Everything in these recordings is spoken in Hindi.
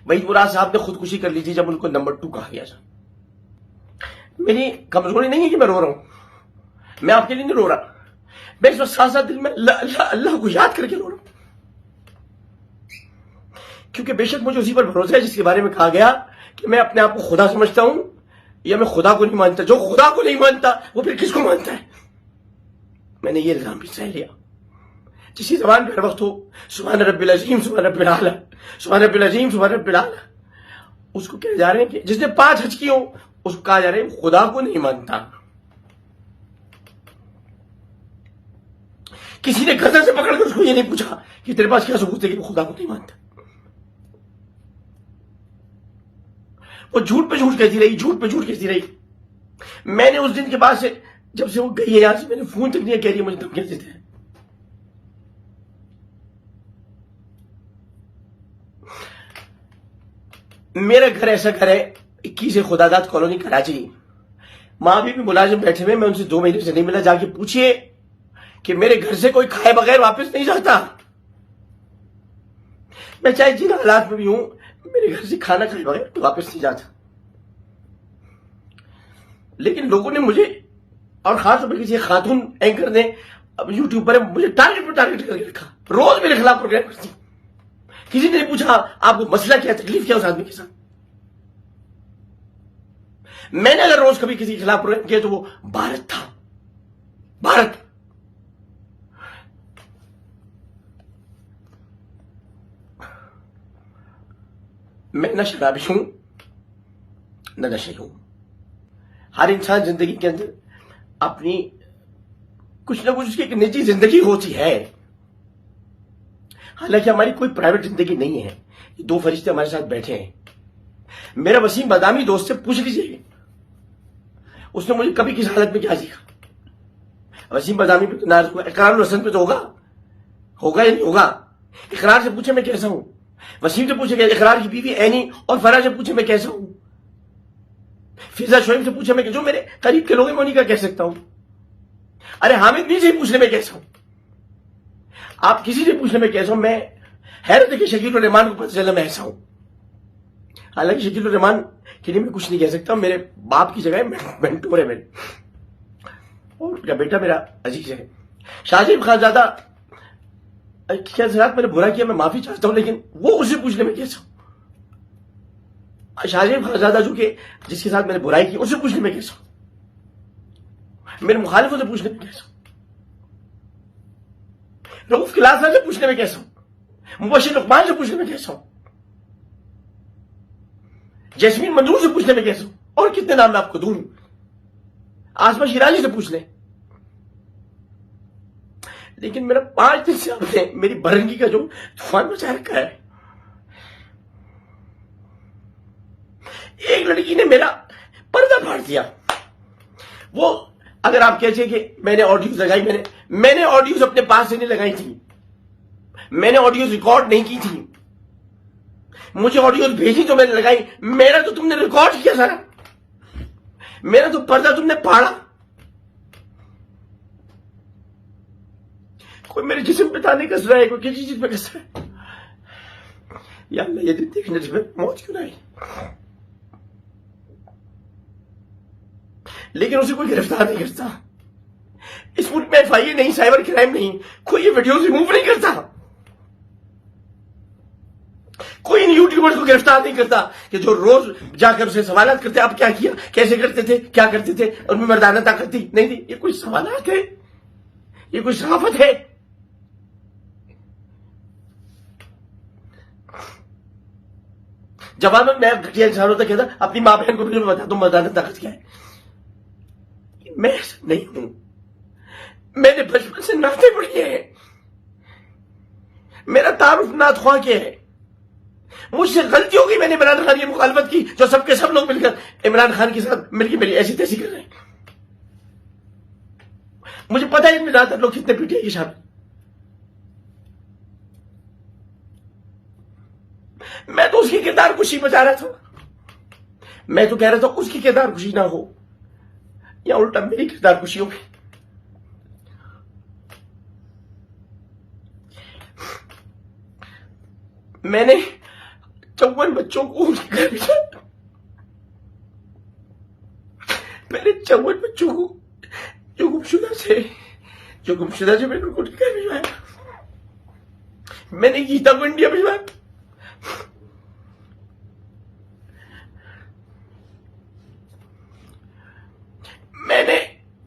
वही मुराद साहब ने खुदकुशी कर ली थी जब उनको नंबर 2 कहा गया था। मेरी कमजोरी नहीं है कि मैं रो रहा हूं, मैं आपके लिए नहीं रो रहा, मैं इस वक्त साथ साथ दिल में अल्लाह को याद करके रो रहा हूं, क्योंकि बेशक मुझे उसी पर भरोसा है जिसके बारे में कहा गया कि मैं अपने आप को खुदा समझता हूं या मैं खुदा को नहीं मानता। जो खुदा को नहीं मानता वो फिर किसको मानता है? मैंने ये इल्जाम भी सह लिया। जिसकी जबान पर हर वक्त हो सुभान रब्बिल अज़ीम सुभान रब्बिल आला, सुभान रब्बिल अज़ीम सुभान रब्बिल आला, उसको कह जा रहे हैं कि जिसने 5 हज किए हो उसको कहा जा रहा है खुदा को नहीं मानता। किसी ने गर्दन से पकड़कर उसको ये नहीं पूछा कि तेरे पास क्या सबूत है कि वो खुदा को नहीं मानता। वो झूठ पे झूठ कहती रही, झूठ पे झूठ कहती रही। मैंने उस दिन के बाद से जब से वो गई है यहां से, मैंने फोन तक नहीं कह रही मुझे धमकियां देते हैं। मेरा घर ऐसा घर है 21 खुदादाद कॉलोनी कराची। मां भी मुलाजिम बैठे हुए, मैं उनसे 2 महीने से नहीं मिला। जाके पूछिए कि मेरे घर से कोई खाए बगैर वापस नहीं जाता। मैं चाहे जिन हालात में भी हूं, मेरे घर से खाना खाए बगैर तो वापस नहीं जाता। लेकिन लोगों ने मुझे, और खासतौर पर किसी खातून एंकर ने अब यूट्यूब पर मुझे टारगेट पर टारगेट करके रखा, रोज मेरे खिलाफ प्रोग्राम करती। किसी ने नहीं पूछा आपको मसला क्या, तकलीफ क्या उस आदमी के साथ। मैंने अगर रोज कभी किसी के खिलाफ प्रोग्राम किया तो वो भारत था, भारत। मैं न शराबी हूं न नशे हूं। हर इंसान जिंदगी के अंदर अपनी कुछ ना कुछ उसकी एक निजी जिंदगी होती है। हालांकि हमारी कोई प्राइवेट जिंदगी नहीं है। 2 फरिश्ते हमारे साथ बैठे हैं। मेरा वसीम बदामी दोस्त से पूछ लीजिए उसने मुझे कभी किस हालत में क्या सीखा। वसीम बदामी पे तो नाराज हुआ, इकरारुल हसन पे तो होगा या नहीं होगा। इकरार से पूछे मैं कैसा हूं, वसीम से पूछे इकरार की बीवी एनी और फरा से पूछे मैं कैसा हूं, फिजा शोएब से पूछे मैं, जो मेरे करीब के लोग हैं मैं उन्हीं का कह सकता हूं। अरे हामिद भी से पूछने में कैसा हूं, आप किसी से पूछने में कैसा हूं। मैं हैरत है कि शकील उर रहमान को पता चला मैं ऐसा हूं। हालांकि शकील उर रहमान के लिए मैं कुछ नहीं कह सकता, मेरे बाप की जगह मेंटोर है मेरे, और मेरा बेटा मेरा अजीज है। शाहजेब खानजादा क्या जरात मैंने बुरा किया, मैं माफी चाहता हूं, लेकिन वो उसे पूछने में कैसा हूं। शाहजेब खानजादा जो कि जिसके साथ मैंने बुराई की उसे पूछने में कैसा हूं। मेरे मुखालिफों से पूछने में कैसा हूं। रऊफ किलासा से पूछने में कैसा हूं। मुबशिर लुकमान से पूछने में कैसा हूं। जैस्मीन मंजूर से पूछने में कैसा हूं। और कितने नाम मैं आपको दूं, आसमा शिराजी से पूछ लें। लेकिन मेरा 5 दिन से आपने मेरी बरंगी का जो तूफान मचा रखा है। एक लड़की ने मेरा पर्दा फाड़ दिया। वो अगर आप कहते कि मैंने ऑडियोज लगाई, मैंने ऑडियोज अपने पास से नहीं लगाई थी, मैंने ऑडियोज रिकॉर्ड नहीं की थी। मुझे ऑडियोज भेजी तो मैंने लगाई। मेरा तो तुमने रिकॉर्ड किया सारा, मेरा तो पर्दा तुमने फाड़ा। कोई मेरे जिस्म पे ताने कस रहा है, कोई किसी चीज पे कस रहा है। या अल्लाह ये दिन देखने से मौत क्यों नहीं। लेकिन उसे कोई गिरफ्तार नहीं करता। इस मुल्क में FIA नहीं, साइबर क्राइम नहीं, कोई ये वीडियोस रिमूव नहीं करता। कोई इन यूट्यूबर्स को गिरफ्तार नहीं करता कि जो रोज जाकर उसे सवालात करते, आप क्या किया, कैसे करते थे, क्या करते थे, उनमें मर्दाना ताकत थी। नहीं, ये कोई सवालात है, ये कोई सहाफत है। जवाब में मैं घटिया इंसान होता कहता अपनी मां बहन को भी बता दूं मर्दाना ताकत क्या है। मैं ऐसा नहीं हूं। मैंने बचपन से नाते पढ़े हैं। मेरा तारुफ नात ख्वाह के है। मुझसे गलती हो गई, मैंने इमरान खान की मुखालफत की, जो सबके सब लोग मिलकर इमरान खान के साथ मिलकर मेरी ऐसी तैसी कर रहे हैं। मुझे पता है इनमें ज्यादातर लोग कितने पीटे की शामिल। मैं तो उसकी किरदार खुशी बचा रहा था। मैं तो कह रहा था उसकी किरदार खुशी ना हो, या उल्टा मेरी किरदार खुशी होगी। मैंने 54 बच्चों को उनके घर भिजवाया। मैंने 54 बच्चों को जो गुमशुदा से मैंने उनको उनके घर भिजवाया। मैंने गीता को इंडिया भिजवाया। मैंने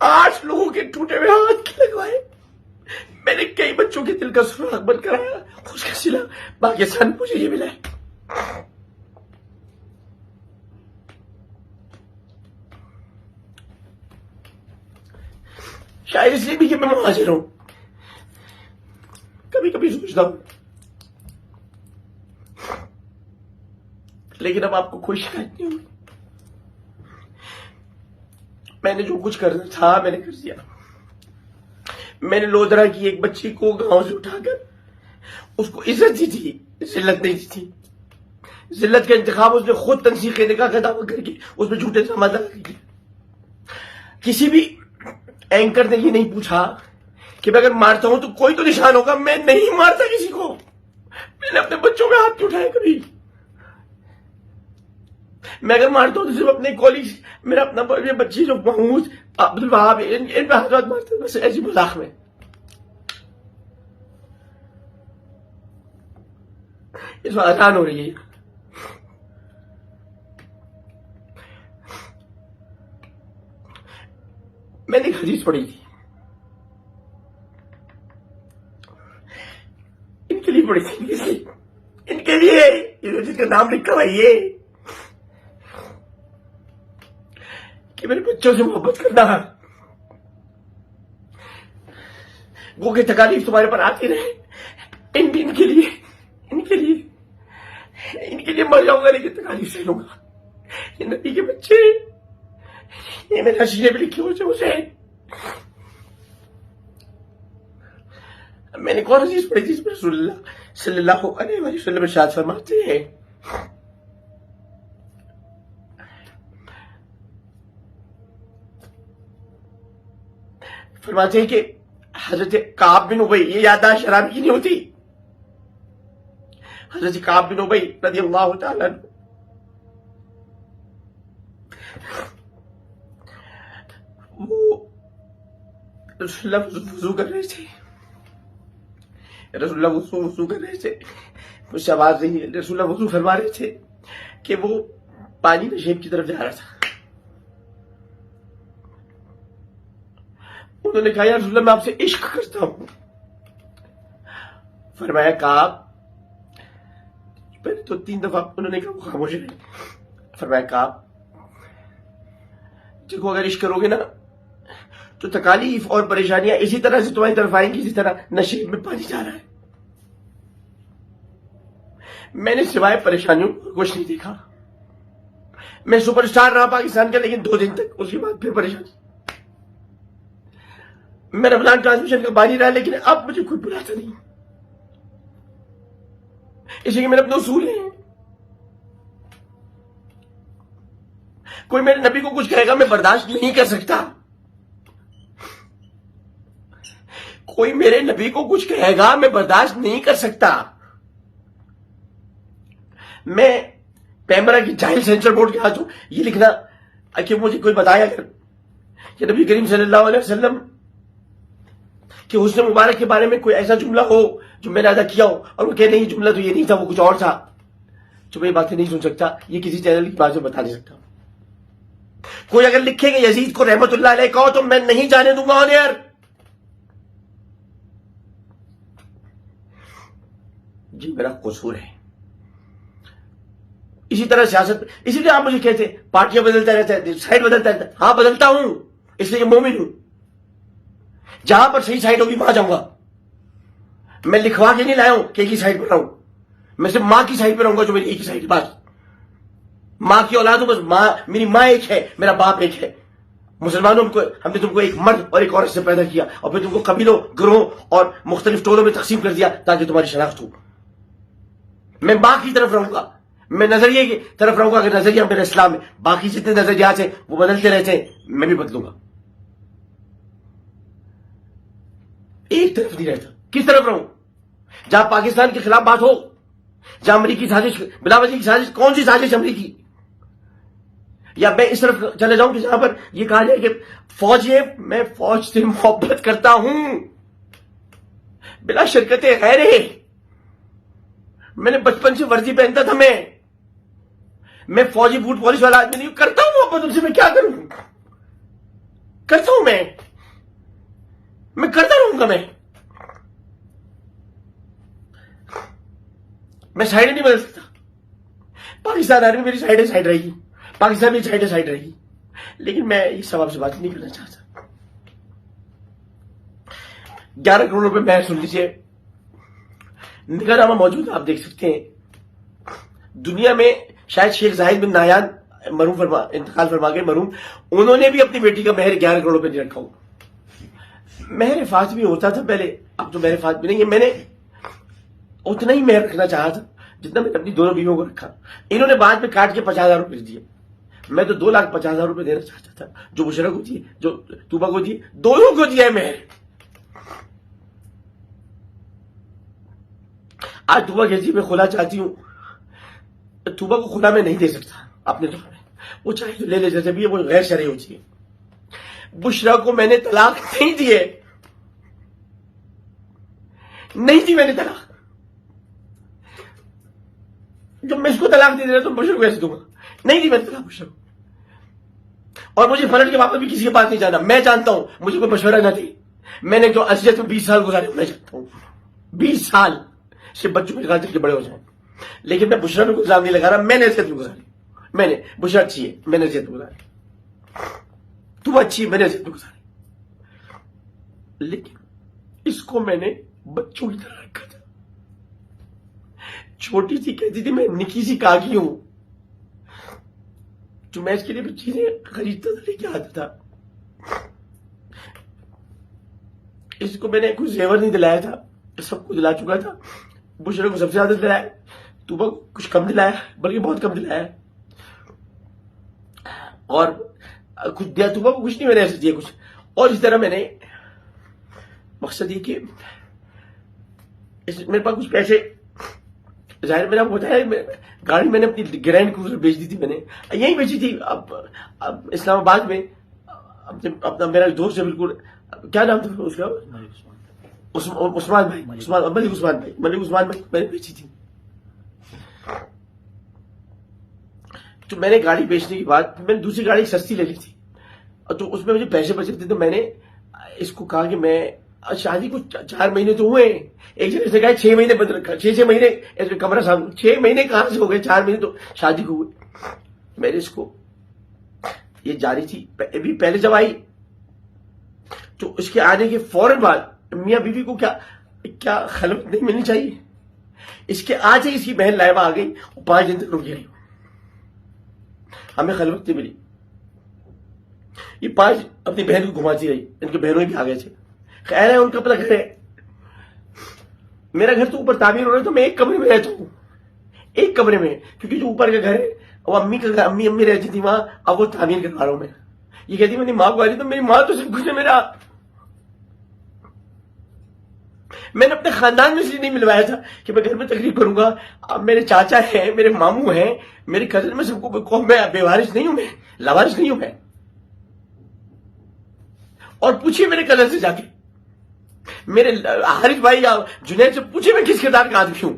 8 लोगों के टूटे हुए हाथ लगवाए। मैंने कई बच्चों के दिल का सुराग बंद कराया। उसका सिला पाकिस्तान मुझे ये मिला है। शायद इसलिए भी कि मैं मुहाजिर हूं। कभी कभी सोचता हूं, लेकिन अब आपको कोई शिकायत नहीं होगी। मैंने जो कुछ करना था मैंने कर दिया। मैंने लोधरा की एक बच्ची को गांव से उठाकर उसको इज्जत दी थी, जिल्लत नहीं दी थी। जिल्लत का इंतखाब उसने खुद तंसीख निकाह का दावा करके उसमें झूठे इल्जाम लगा किया। किसी भी एंकर ने ये नहीं पूछा कि मैं अगर मारता हूं तो कोई तो निशान होगा। मैं नहीं मारता किसी को। मैंने अपने बच्चों पे हाथ नहीं उठाया कभी। मैं अगर मारता हूं तो सिर्फ अपने कॉलेज, मेरा अपना बच्ची जो महमूद, अब्दुल वहाब, इन पे हाथ मारते बस ऐसी मजाक में। इस बार आसान हो रही है। मैंने एक हदीस पढ़ी थी, इनके लिए पढ़ी थी, इनके लिए जिसका नाम लिखा हुआ ये कि मेरे बच्चों से मोहब्बत करना, वो की तकालीफ तुम्हारे पर आती रहे। इनके लिए मर जाऊंगा लेकिन तकालीफ से लूंगा। ये नबी के बच्चे, ये मेरे हसीने भी लिखे मुझे। मैंने कौन सी चीज पढ़ी थी इसमें? रसूलुल्लाह सल्लल्लाहु अलैहि वसल्लम इरशाद फरमाते हैं, कि हजरत काब बिन उबई, ये याददाश्त शराबी की नहीं होती। हजरत काब बिन उबई रज़ियल्लाहु ताला अन्हु, वो रसूलुल्लाह वुज़ू कर रहे थे। रसूलुल्लाह वुज़ू कर रहे थे, मुझसे आवाज नहीं है। रसूलुल्लाह वुज़ू फरमा रहे थे कि वो पानी नशेब की तरफ जा रहा था। उन्होंने कहा, या रसूलुल्लाह मैं आपसे इश्क करता हूं। फरमाया काब, पहले तो 3 दफा उन्होंने कहा खामोश रहे। फरमाया काब, देखो अगर इश्क करोगे ना तो तकालीफ और परेशानियां इसी तरह से तुम्हारी तरफ आएंगी जिस तरह नशेब में पानी जा रहा है। मैंने सिवाय परेशानियों कुछ नहीं देखा। मैं सुपरस्टार रहा पाकिस्तान का, लेकिन 2 दिन तक, उसके बाद फिर परेशानी। मैं रमजान ट्रांसमिशन का बानी रहा, लेकिन अब मुझे कोई बुलाता नहीं, इसलिए मेरे अपने उसूल हैं। कोई मेरे नबी को कुछ कहेगा मैं बर्दाश्त नहीं कर सकता। कोई मेरे नबी को कुछ कहेगा मैं बर्दाश्त नहीं कर सकता। मैं पैमरा की चाइल्ड सेंसर बोर्ड के हाथ हूं, ये लिखना कि मुझे कोई बताया अगर कि नबी करीम सल्लल्लाहु अलैहि वसल्लम कि हुस्न मुबारक के बारे में कोई ऐसा जुमला हो जो मैंने अदा किया हो और वो कहे नहीं जुमला तो ये नहीं था, वो कुछ और था, तो मैं ये बातें नहीं सुन सकता। ये किसी चैनल की बात में बता नहीं सकता। कोई अगर लिखेगा यजीद को रहमतुल्लाह अलैह कहो तो मैं नहीं जाने दूंगा ऑन एयर। जी मेरा कसूर है। इसी तरह सियासत, इसीलिए आप मुझे कहते पार्टियां बदलता रहता है, साइड बदलता रहता है। हां बदलता हूं, इसलिए मोमिन हूं। जहां पर सही साइड होगी वहां जाऊंगा। मैं लिखवा के नहीं लाया हूं कि एक ही साइड पर रहूं। मैं सिर्फ मां की साइड पर रहूंगा जो मेरी एक ही साइड। बस मां की औलाद हूं, बस मां, मेरी मां एक है, मेरा बाप एक है। मुसलमानों को हमने तुमको एक मर्द और एक औरत से पैदा किया और फिर तुमको कबीलों, गिरोहों और मुख्तलिफ टोलों में तकसीम कर दिया ताकि तुम्हारी शनाख्त हो। मैं मां की तरफ रहूंगा, मैं नजरिए की तरफ रहूंगा। अगर नजरिया मेरा इस्लाम में, बाकी जितने नजरियात हैं वो बदलते रहते हैं, मैं भी बदलूंगा। एक तरफ नहीं रहता। किस तरफ रहूं? जहां पाकिस्तान के खिलाफ बात हो जहां अमरीकी साजिश, बिलावजी की साजिश, कौन सी साजिश अमरीकी? या मैं इस तरफ चले जाऊं कि जहां पर यह कहा जाए कि फौज है, मैं फौज से मोहब्बत करता हूं बिला शिरकत गैरे। मैंने बचपन से वर्दी पहनता था, मैं फौजी बूट पॉलिश वाला आदमी नहीं करता हूं मोहब्बत उनसे। मैं क्या करूं? करता हूं मैं करता रहूंगा। मैं साइड नहीं बदल सकता। पाकिस्तान आर्मी मेरी साइड रहेगी, पाकिस्तान मेरी साइड रहेगी, लेकिन मैं इस सब आपसे बात नहीं करना चाहता। 11 करोड़ रुपए मैं, सुन लीजिए, निगाहनामा मौजूद, आप देख सकते हैं। दुनिया में शायद शेख जाहिद बिन नायान इंतकाल फरमा गए मरूम, उन्होंने भी अपनी बेटी का महर 11 करोड़ रुपए नहीं रखा हो। महर फातिमी होता था पहले, अब तो महर फातिमी नहीं है। मैंने उतना ही महर रखना चाहा था जितना मैंने अपनी दोनों बीवियों को रखा। इन्होंने बाद में काट के 50,000 रुपए दिए। मैं तो 2,50,000 रुपए देना चाहता था, जो बुशरा को दिए, जो तूबा को दिए, दोनों को दिया है महर। आज तूबा कहती है मैं खुला चाहती हूं, तूबा को खुला मैं नहीं दे सकता अपने तौर में, वो चाहे तो ले ले, जैसे भी है, वो गैर शरई होती है। बुशरा को मैंने तलाक नहीं दिए, नहीं दी मैंने तलाक। जब मैं इसको तलाक दे रहा तो बुशरा को कैसे दूंगा? नहीं दी मैंने तलाक बुशरा को। और मुझे फलट के वापस भी किसी के पास नहीं जाना। मैं जानता हूं मुझे कोई मशवरा ना दे। मैंने जो असलियत में 20 साल गुजारे, मैं जानता हूं 20 साल से बच्चों के खातिर के बड़े हो जाए, लेकिन मैं बुशरा में इल्जाम नहीं लगा रहा। मैंने असलियत में गुजारी, मैंने बुशरा अच्छी है, मैंने असलियत में गुजारी, तुम अच्छी है, मैंने असलियत में गुजारी, लेकिन इसको मैंने बच्चों की तरह रखा था। छोटी सी कहती थी मैं निकी सी काकी हूं, जो मैं इसके लिए भी चीजें खरीदता था, लेके आता था। इसको मैंने कुछ जेवर नहीं दिलाया था, सबको दिला चुका था। बुशरा को सबसे ज्यादा दिलाया, तुबा को कुछ कम दिलाया, बल्कि बहुत कम दिलाया, और कुछ दिया तुबा को, कुछ नहीं मैंने ऐसे दिया कुछ। और इस तरह मैंने, मकसद ये कि मेरे पास कुछ पैसे, जाहिर मैंने आपको बताया, गाड़ी मैंने अपनी ग्रैंड क्रूजर बेच दी थी, मैंने यही बेची थी अब इस्लामाबाद में। अपना मेरा दोस्त है बिल्कुल, क्या नाम था उसका, उस्मान भाई, मलिक उस्मान भाई मैंने बेची थी। तो मैंने गाड़ी बेचने के बाद मैंने दूसरी गाड़ी सस्ती ले ली थी, तो उसमें मुझे पैसे बचे थे। तो मैंने इसको कहा कि मैं, शादी को 4 महीने तो हुए, एक जगह से गए 6 महीने बंद रखा, 6 महीने इसका कमरा सामने, 6 महीने कहां से हो गए, 4 महीने तो शादी को हुए। मैंने इसको, ये जारी थी अभी, पहले जब आई तो इसके आने के फौरन बाद मियां बीवी को क्या खलवत नहीं मिलनी चाहिए? इसके आज ही इसकी बहन लाइबा आ गई और 5 दिन तक रुक गई, हमें खलवत नहीं मिली। ये 5 अपनी बहन को घुमाती रही, इनके बहनों भी आ गए थे। खैर है, उनका अपना घर है। मेरा घर तो ऊपर तामीर हो रहा है, तो मैं एक कमरे में रहता हूं, एक कमरे में, क्योंकि जो ऊपर का घर है वो अम्मी का घर, अम्मी रहती थी वहां, अब वो तामीर करवा रहा हूं मैं। ये कहती मेरी माँ को आ रही, तो मेरी माँ तो सब कुछ है मेरा। मैंने अपने खानदान में से नहीं मिलवाया था कि मैं घर में तकरीब करूंगा। अब मेरे चाचा हैं, मेरे मामू हैं, मेरे कजन में सबको, मैं बेवारिश नहीं हूं, मैं लावारिश नहीं हूं मैं। और पूछिए मेरे कजन से जाके, मेरे हारिस भाई या जुनैद से पूछे मैं किस किरदार का आदमी हूं।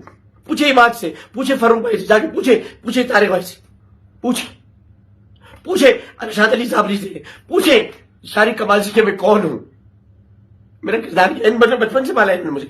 पूछे इमाद से, पूछे फरूक भाई से जाके, पूछे तारिक भाई से, पूछे अरशाद अली साबरी से, पूछे शारिक कमाल से कि मैं कौन हूं। मेरा किरदार मतलब बचपन से पाला है इन्होंने मुझे।